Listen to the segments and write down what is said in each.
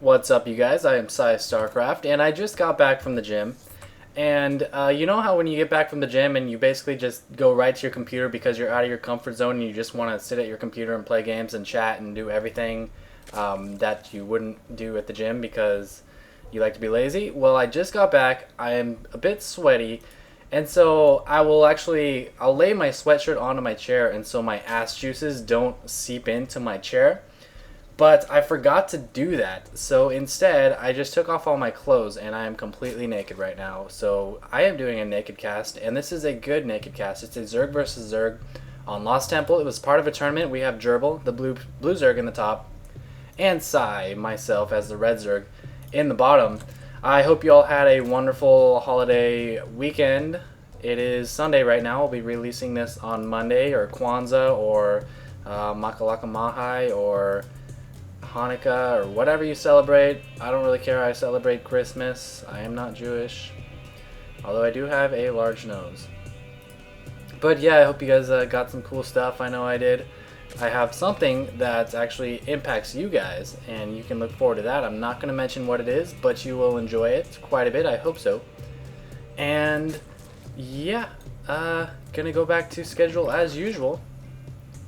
What's up, you guys? I am PsyStarcraft, and I just got back from the gym. And you know how when you get back from the gym and you basically just go right to your computer because you're out of your comfort zone and you just want to sit at your computer and play games and chat and do everything that you wouldn't do at the gym because you like to be lazy? Well, I just got back. I am a bit sweaty, and so I'll lay my sweatshirt onto my chair, and so my ass juices don't seep into my chair. But I forgot to do that, so instead I just took off all my clothes and I am completely naked right now. So I am doing a naked cast, and this is a good naked cast. It's a Zerg versus Zerg on Lost Temple. It was part of a tournament. We have Gerbil, the blue Zerg, in the top, and Psy, myself, as the red Zerg in the bottom. I hope you all had a wonderful holiday weekend. It is Sunday right now. I'll be releasing this on Monday, or Kwanzaa, or Makalaka Mahai, or Hanukkah, or whatever you celebrate. I don't really care. I celebrate Christmas. I am not Jewish, although I do have a large nose. But yeah, I hope you guys got some cool stuff. I know I did. I have something that actually impacts you guys, and you can look forward to that. I'm not going to mention what it is, but you will enjoy it quite a bit. I hope so. And yeah, gonna go back to schedule as usual.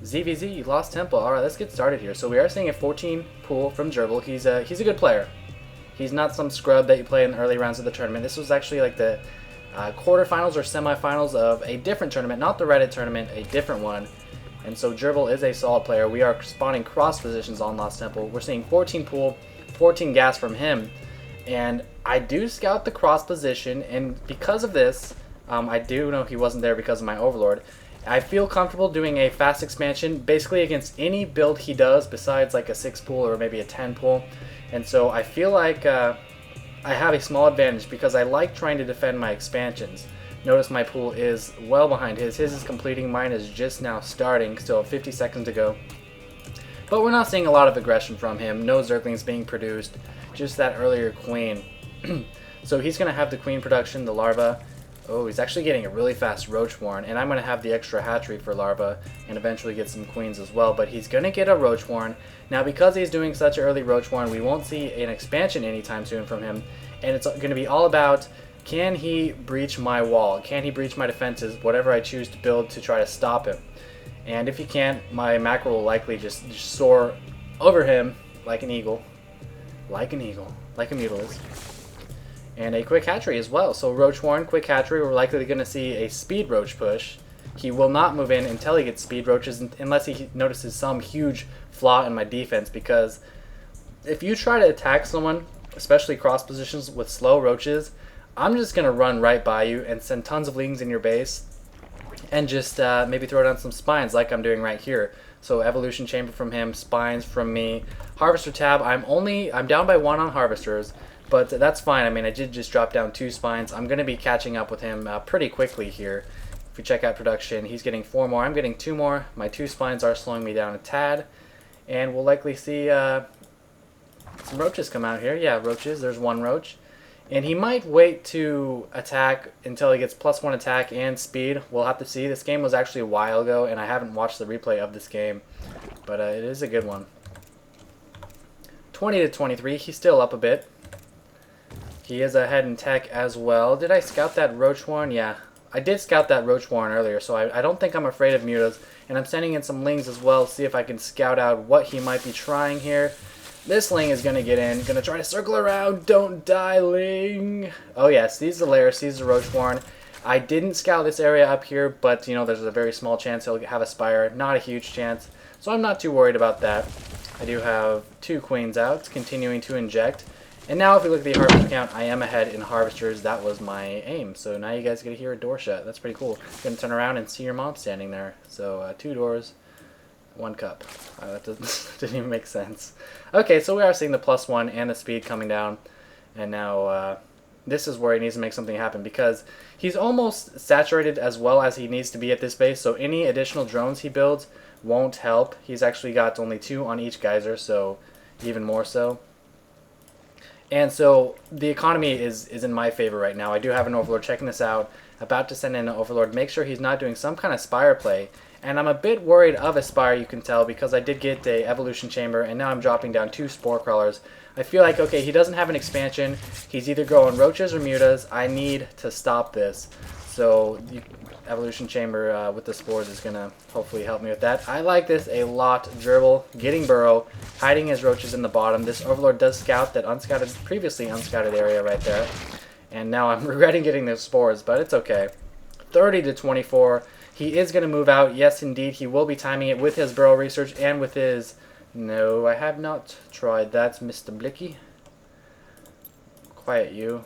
ZVZ, Lost Temple. Alright, let's get started here. So we are seeing a 14 pool from Gerbil. He's a good player. He's not some scrub that you play in the early rounds of the tournament. This was actually like the quarterfinals or semifinals of a different tournament, not the Reddit tournament, a different one. And so Gerbil is a solid player. We are spawning cross positions on Lost Temple. We're seeing 14 pool, 14 gas from him. And I do scout the cross position, and because of this, I do know he wasn't there because of my Overlord. I feel comfortable doing a fast expansion basically against any build he does besides like a 6 pool or maybe a 10 pool. And so I feel like I have a small advantage because I like trying to defend my expansions. Notice my pool is well behind his. His is completing. Mine is just now starting. Still 50 seconds to go. But we're not seeing a lot of aggression from him. No Zerglings being produced. Just that earlier queen. So he's going to have the queen production, the larva. Oh, he's actually getting a really fast Roach Warren, and I'm going to have the extra hatchery for larva and eventually get some queens as well, but he's going to get a Roach Warren. Now, because he's doing such an early Roach Warren, we won't see an expansion anytime soon from him, and it's going to be all about, can he breach my wall? Can he breach my defenses, whatever I choose to build to try to stop him? And if he can't, my macro will likely just soar over him like an eagle, like a mutalisks. And a quick hatchery as well. So Roach Warren, quick hatchery, we're likely going to see a speed roach push. He will not move in until he gets speed roaches unless he notices some huge flaw in my defense, because if you try to attack someone, especially cross positions with slow roaches, I'm just going to run right by you and send tons of lings in your base and just maybe throw down some spines like I'm doing right here. So evolution chamber from him, spines from me, harvester tab. I'm down by 1 on harvesters. But that's fine. I mean, I did just drop down 2 spines. I'm going to be catching up with him pretty quickly here. If we check out production, he's getting 4 more. I'm getting 2 more. My 2 spines are slowing me down a tad. And we'll likely see some roaches come out here. Yeah, roaches. There's 1 roach. And he might wait to attack until he gets +1 attack and speed. We'll have to see. This game was actually a while ago, and I haven't watched the replay of this game. But it is a good one. 20 to 23. He's still up a bit. He is ahead in tech as well. Did I scout that Roach Warren? Yeah, I did scout that Roach Warren earlier, so I don't think I'm afraid of mutas. And I'm sending in some lings as well, see if I can scout out what he might be trying here. This ling is going to get in, going to try to circle around. Don't die, ling. Oh yeah, sees the lair, sees the Roach Warren. I didn't scout this area up here, but you know, there's a very small chance he'll have a spire. Not a huge chance, so I'm not too worried about that. I do have 2 queens out, continuing to inject. And now if we look at the harvester count, I am ahead in harvesters. That was my aim. So now you guys get to hear a door shut. That's pretty cool. You're going to turn around and see your mom standing there. So 2 doors, 1 cup. That didn't even make sense. Okay, so we are seeing the +1 and the speed coming down. And now this is where he needs to make something happen, because he's almost saturated as well as he needs to be at this base. So any additional drones he builds won't help. He's actually got only 2 on each geyser, so even more so. And so the economy is in my favor right now. I do have an Overlord checking this out, about to send in an Overlord. Make sure he's not doing some kind of Spire play. And I'm a bit worried of a Spire, you can tell, because I did get a Evolution Chamber, and now I'm dropping down 2 Spore Crawlers. I feel like, okay, he doesn't have an expansion. He's either growing roaches or mutas. I need to stop this. So evolution chamber with the spores is going to hopefully help me with that. I like this a lot. Gerbil getting burrow, hiding his roaches in the bottom. This overlord does scout that previously unscouted area right there. And now I'm regretting getting those spores, but it's okay. 30 to 24. He is going to move out. Yes, indeed. He will be timing it with his burrow research and with his... No, I have not tried that, Mr. Blicky. Quiet you.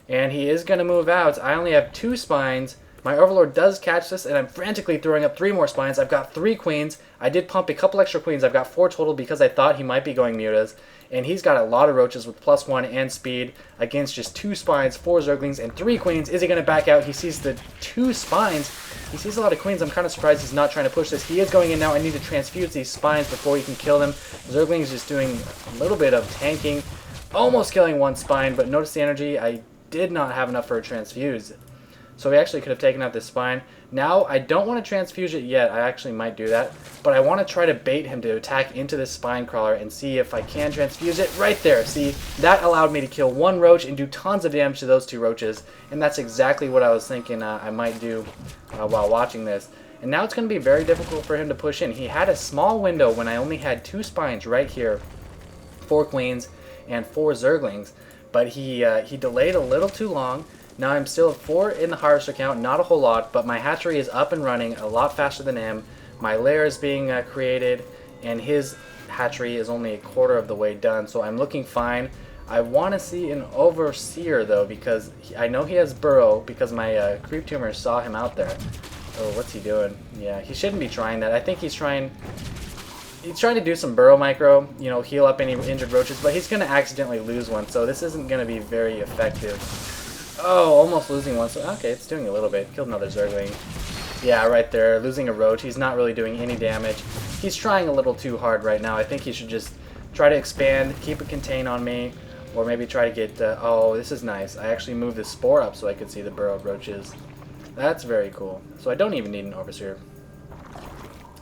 And he is going to move out. I only have 2 spines. My overlord does catch this, and I'm frantically throwing up 3 more spines. I've got 3 queens. I did pump a couple extra queens. I've got 4 total because I thought he might be going mutas. And he's got a lot of roaches with +1 and speed against just 2 spines, 4 zerglings, and 3 queens. Is he going to back out? He sees the 2 spines. He sees a lot of queens. I'm kind of surprised he's not trying to push this. He is going in now. I need to transfuse these spines before he can kill them. Zergling is just doing a little bit of tanking. Almost killing 1 spine, but notice the energy. I did not have enough for a transfuse. So we actually could have taken out this spine. Now, I don't want to transfuse it yet. I actually might do that. But I want to try to bait him to attack into this spine crawler and see if I can transfuse it right there. See, that allowed me to kill 1 roach and do tons of damage to those 2 roaches. And that's exactly what I was thinking I might do while watching this. And now it's going to be very difficult for him to push in. He had a small window when I only had 2 spines right here. 4 queens and 4 zerglings. But he delayed a little too long. Now I'm still at 4 in the harvester count, not a whole lot, but my hatchery is up and running a lot faster than him. My lair is being created, and his hatchery is only a quarter of the way done, so I'm looking fine. I want to see an overseer, though, because I know he has burrow, because my creep tumor saw him out there. Oh, what's he doing? Yeah, he shouldn't be trying that. I think he's trying to do some burrow micro, you know, heal up any injured roaches, but he's going to accidentally lose one, so this isn't going to be very effective. Oh, almost losing one. So, okay, it's doing a little bit. Killed another zergling. Yeah, right there. Losing a roach. He's not really doing any damage. He's trying a little too hard right now. I think he should just try to expand, keep it contained on me, or maybe try to get... oh, this is nice. I actually moved the spore up so I could see the burrowed roaches. That's very cool. So I don't even need an overseer.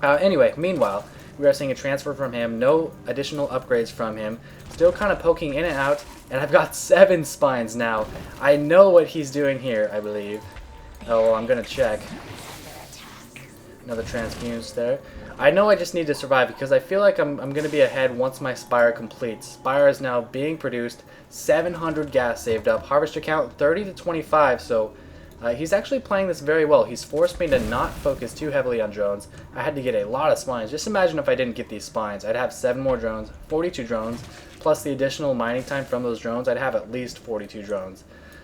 Anyway, meanwhile, we are seeing a transfer from him. No additional upgrades from him. Still kind of poking in and out. And I've got 7 spines now. I know what he's doing here, I believe. Oh, well, I'm going to check. Another transfuse there. I know I just need to survive because I feel like I'm going to be ahead once my Spire completes. Spire is now being produced. 700 gas saved up. Harvester count 30 to 25, so he's actually playing this very well. He's forced me to not focus too heavily on drones. I had to get a lot of spines. Just imagine if I didn't get these spines. I'd have 7 more drones, 42 drones. Plus the additional mining time from those drones, I'd have at least 42 drones.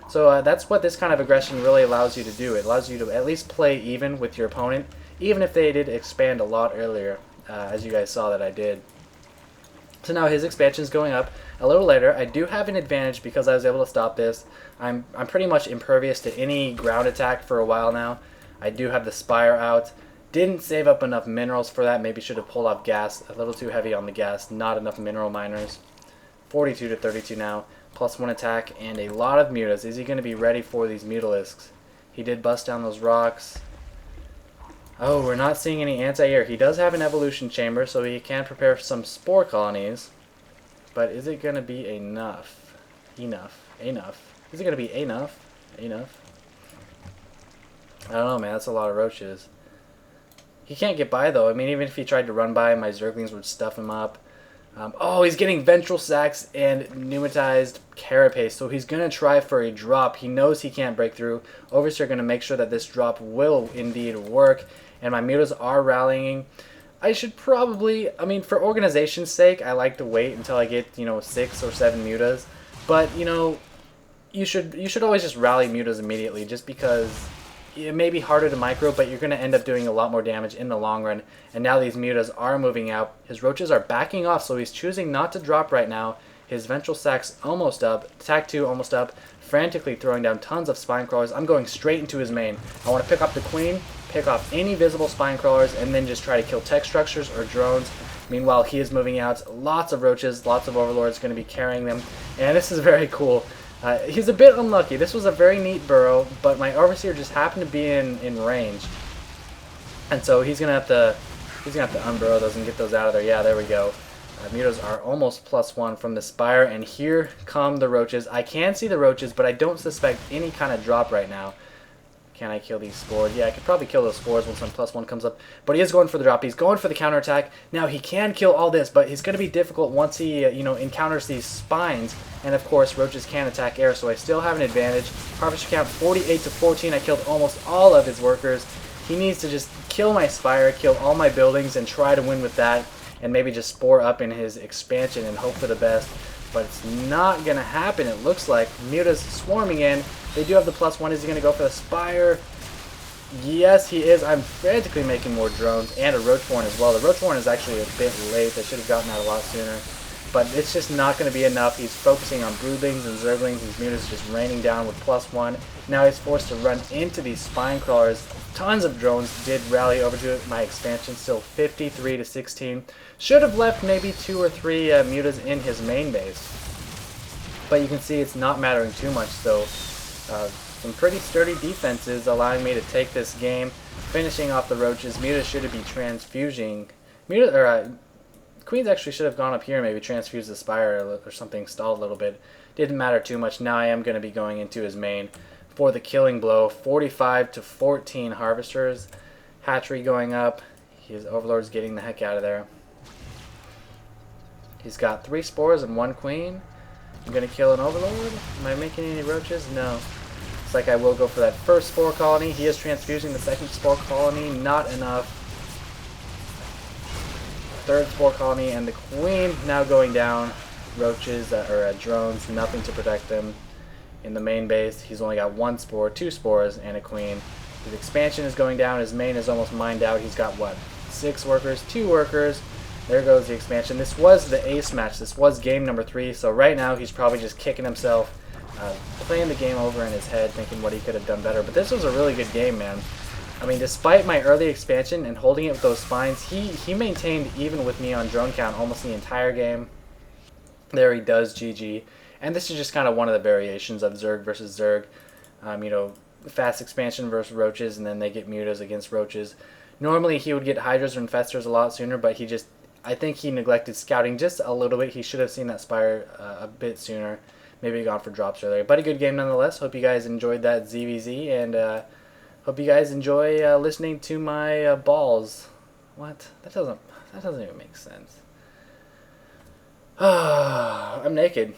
So that's what this kind of aggression really allows you to do. It allows you to at least play even with your opponent, even if they did expand a lot earlier, as you guys saw that I did. So now his expansion is going up a little later. I do have an advantage because I was able to stop this. I'm pretty much impervious to any ground attack for a while now. I do have the Spire out. Didn't save up enough minerals for that. Maybe should have pulled off gas. A little too heavy on the gas. Not enough mineral miners. 42 to 32 now, +1 attack, and a lot of mutas. Is he going to be ready for these mutalisks? He did bust down those rocks. Oh, we're not seeing any anti-air. He does have an evolution chamber, so he can prepare some spore colonies. But is it going to be enough? Enough. Is it going to be enough? I don't know, man. That's a lot of roaches. He can't get by, though. I mean, even if he tried to run by, my zerglings would stuff him up. Oh, he's getting ventral sacs and pneumatized carapace, so he's going to try for a drop. He knows he can't break through. Overseer going to make sure that this drop will indeed work, and my mutas are rallying. I should probably, I mean, for organization's sake, I like to wait until I get, 6 or 7 mutas, but, you should always just rally mutas immediately, just because it may be harder to micro, but you're going to end up doing a lot more damage in the long run. And now these mutas are moving out. His roaches are backing off, so he's choosing not to drop right now. His ventral sacs almost up. Attack 2 almost up. Frantically throwing down tons of spine crawlers. I'm going straight into his main. I want to pick up the queen, pick off any visible spine crawlers, and then just try to kill tech structures or drones. Meanwhile, he is moving out. Lots of roaches, lots of overlords going to be carrying them. And this is very cool. He's a bit unlucky. This was a very neat burrow, but my overseer just happened to be in range, and so he's gonna have to unburrow those and get those out of there. Yeah, there we go. Mutas are almost +1 from the Spire, and here come the Roaches. I can see the Roaches, but I don't suspect any kind of drop right now. Can I kill these spores? Yeah, I could probably kill those spores when some +1 comes up. But he is going for the drop. He's going for the counterattack. Now, he can kill all this, but it's going to be difficult once he, encounters these spines. And, of course, Roaches can attack air, so I still have an advantage. Harvester count 48 to 14. I killed almost all of his workers. He needs to just kill my Spire, kill all my buildings, and try to win with that. And maybe just spore up in his expansion and hope for the best. But it's not going to happen, it looks like. Muta's swarming in. They do have the +1. Is he going to go for the Spire? Yes, he is. I'm frantically making more drones and a Roachborn as well. The Roachborn is actually a bit late. They should have gotten out a lot sooner. But it's just not going to be enough. He's focusing on Broodlings and Zerglings. His Muta's just raining down with +1. Now he's forced to run into these Spine Crawlers. Tons of drones did rally over to my expansion. Still 53 to 16. Should have left maybe 2 or 3 Mutas in his main base. But you can see it's not mattering too much. So some pretty sturdy defenses allowing me to take this game. Finishing off the Roaches. Muta should be transfusing. Queens actually should have gone up here and maybe transfused the Spire or something, stalled a little bit. Didn't matter too much. Now I am going to be going into his main for the killing blow. 45 to 14 Harvesters. Hatchery going up. His Overlord's getting the heck out of there. He's got 3 spores and 1 queen. I'm going to kill an Overlord. Am I making any Roaches? No. Looks like I will go for that first spore colony. He is transfusing the second spore colony. Not enough. Third spore colony, and the queen now going down. Roaches or drones, nothing to protect them. In the main base, he's only got 1 spore, 2 spores, and a queen. His expansion is going down. His main is almost mined out. He's got what? 6 workers, 2 workers. There goes the expansion. This was the ace match. This was game number 3. So right now he's probably just kicking himself, playing the game over in his head, thinking what he could have done better. But this was a really good game, man. I mean, despite my early expansion and holding it with those spines, he maintained even with me on drone count almost the entire game. There he does, GG. And this is just kind of one of the variations of Zerg versus Zerg. Fast expansion versus Roaches, and then they get Mutas against Roaches. Normally he would get Hydras or Infestors a lot sooner, but I think he neglected scouting just a little bit. He should have seen that Spire a bit sooner. Maybe gone for drops earlier. But a good game nonetheless. Hope you guys enjoyed that ZVZ, and hope you guys enjoy listening to my balls. What? That doesn't even make sense. I'm naked.